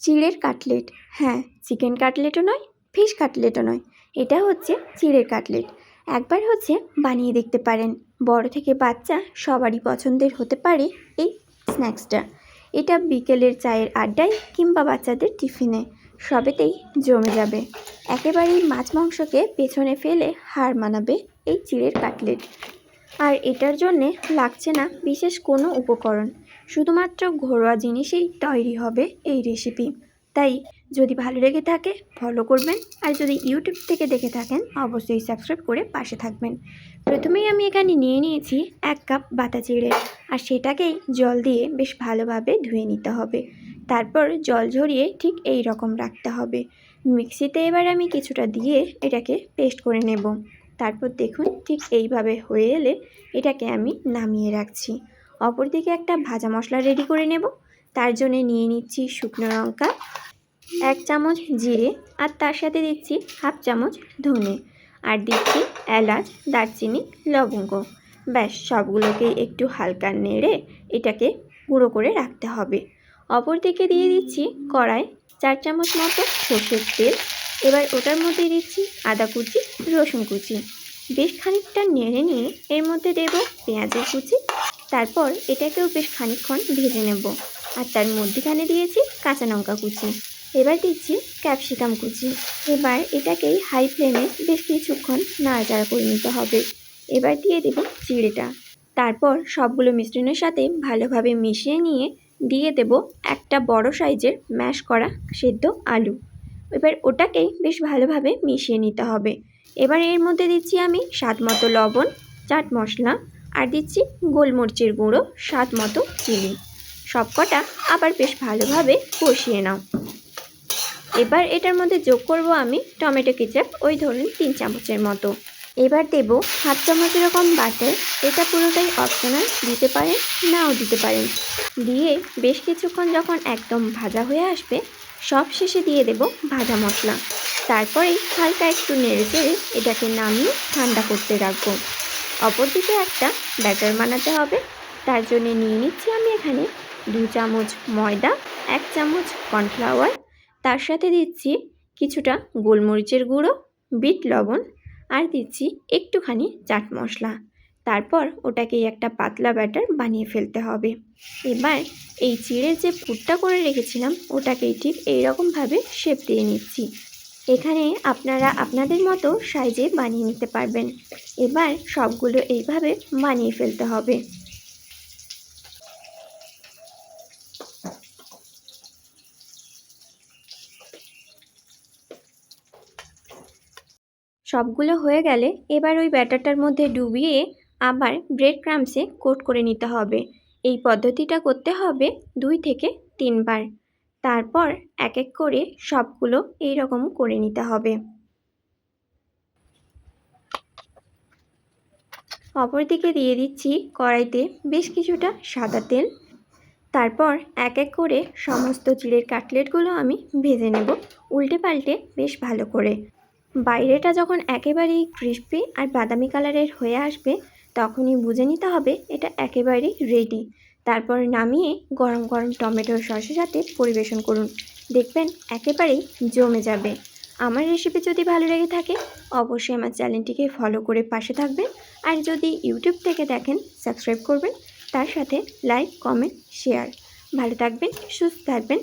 চিড়ের cutlet. হ্যাঁ, chicken কাটলেটও নয়, fish কাটলেটও নয়, এটা হচ্ছে চিড়ের কাটলেট। একবার বানিয়ে দেখতে পারেন। বড় থেকে বাচ্চা সবারই পছন্দের হতে পারে এই স্ন্যাক্সটা। এটা বিকেলের চায়ের আড্ডায় কিংবা বাচ্চাদের টিফিনে সবেতেই জমে যাবে। একেবারেই মাছ মাংসকে পেছনে ফেলে হার মানাবে এই চিড়ের কাটলেট। আর এটার জন্যে লাগছে না বিশেষ কোনো উপকরণ, শুধুমাত্র ঘরোয়া জিনিসেই তৈরি হবে এই রেসিপি। তাই যদি ভালো লেগে থাকে ফলো করবেন, আর যদি ইউটিউব থেকে দেখে থাকেন অবশ্যই সাবস্ক্রাইব করে পাশে থাকবেন। প্রথমেই আমি এখানে নিয়ে নিয়েছি 1 কাপ বাটা চিড়ে, আর সেটাকেই জল দিয়ে বেশ ভালোভাবে ধুয়ে নিতে হবে। তারপর জল ঝরিয়ে ঠিক এই রকম রাখতে হবে। মিক্সিতে এবার আমি কিছুটা দিয়ে এটাকে পেস্ট করে নেব। তারপর দেখুন ঠিক এইভাবে হয়ে এলে এটাকে আমি নামিয়ে রাখছি। অপরদিকে একটা ভাজা মশলা রেডি করে নেব। তার জন্য নিয়ে নিচ্ছি শুকনো লঙ্কা, 1 চামচ জিরে, আর তার সাথে দিচ্ছি 1/2 চামচ ধনে, আর দিচ্ছি এলাচ, দারচিনি, লবঙ্গ। ব্যাস সবগুলোকে একটু হালকা নেড়ে এটাকে গুঁড়ো করে রাখতে হবে। অপরদিকে দিয়ে দিচ্ছি কড়াই 4 চামচ মতো সর্ষের তেল। এবার ওটার মধ্যে দিচ্ছি আদা কুচি, রসুন কুচি। বেশ খানিকটা নেড়ে নিয়ে এর মধ্যে দেব পেঁয়াজের কুচি। তারপর এটাকেও বেশ খানিকক্ষণ ভেজে নেব, আর তার মধ্যেখানে দিয়েছি কাঁচা লঙ্কা কুচি। এবার দিচ্ছি ক্যাপসিকাম কুচি। এবার এটাকেই হাই ফ্লেমে বেশ কিছুক্ষণ নাড়াচাড়া করে নিতে হবে। এবার দিয়ে দেব চিড়েটা। তারপর সবগুলো মিশ্রণের সাথে ভালোভাবে মিশিয়ে নিয়ে দিয়ে দেব একটা বড় সাইজের ম্যাশ করা সেদ্ধ আলু। এবার ওটাকেই বেশ ভালোভাবে মিশিয়ে নিতে হবে। এবার এর মধ্যে দিচ্ছি আমি স্বাদ মতো লবণ, চাট মশলা, আর দিচ্ছি গোলমরিচের গুঁড়ো, স্বাদ মতো চিনি। সবকটা আবার বেশ ভালোভাবে কষিয়ে নাও। এবার এটার মধ্যে যোগ করব আমি টমেটো কেচাপ, ওই ধরুন 3 চামচের মতো। এবার দেব 1/2 চামচ এরকম বাটার। এটা পুরোটাই অপশনাল, দিতে পারেন নাও দিতে পারেন। দিয়ে বেশ কিছুক্ষণ যখন একদম ভাজা হয়ে আসবে সব শেষে দিয়ে দেব ভাজা মশলা। তারপরেই হালকা একটু নেড়ে চেড়ে এটাকে নামিয়ে ঠান্ডা করতে রাখবো। অপরদিকে একটা ব্যাটার বানাতে হবে। তার জন্য নিয়ে নিচ্ছি আমি এখানে 2 চামচ ময়দা, 1 চামচ কর্নফ্লাওয়ার, তার সাথে দিচ্ছি কিছুটা গোলমরিচের গুঁড়ো, বিট লবণ, আর দিচ্ছি একটুখানি চাট মশলা। তারপর ওটাকেই একটা পাতলা ব্যাটার বানিয়ে ফেলতে হবে। এবার এই চিড়ের যে পুরটা করে রেখেছিলাম ওটাকেই ঠিক এইরকমভাবে শেপ দিয়ে নিচ্ছি। এখানে আপনারা আপনাদের মতো সাইজে বানিয়ে নিতে পারবেন। এবার সবগুলো এইভাবে বানিয়ে ফেলতে হবে। সবগুলো হয়ে গেলে এবার ওই ব্যাটারটার মধ্যে ডুবিয়ে আবার ব্রেড ক্রাম্বসে কোট করে নিতে হবে। এই পদ্ধতিটা করতে হবে 2 থেকে 3 বার। তারপর এক এক করে সবগুলো এই রকম করে নিতে হবে। অপরদিকে দিয়ে দিচ্ছি কড়াইতে বেশ কিছুটা সাদা তেল। তারপর এক এক করে সমস্ত চিড়ের কাটলেটগুলো আমি ভেজে নেব উল্টে পাল্টে বেশ ভালো করে। বাইরেটা যখন একেবারেই ক্রিস্পি আর বাদামি কালারের হয়ে আসবে তখনই বুঝে নিতে হবে এটা একেবারেই রেডি। তারপর নামিয়ে গরম গরম টমেটোর সসের সাথে পরিবেশন করুন, দেখবেন একেবারেই জমে যাবে। আমার রেসিপি যদি ভালো লেগে থাকে অবশ্যই আমার চ্যানেলটিকে ফলো করে পাশে থাকবেন, আর যদি ইউটিউব থেকে দেখেন সাবস্ক্রাইব করবেন, তার সাথে লাইক, কমেন্ট, শেয়ার। ভালো থাকবেন, সুস্থ থাকবেন।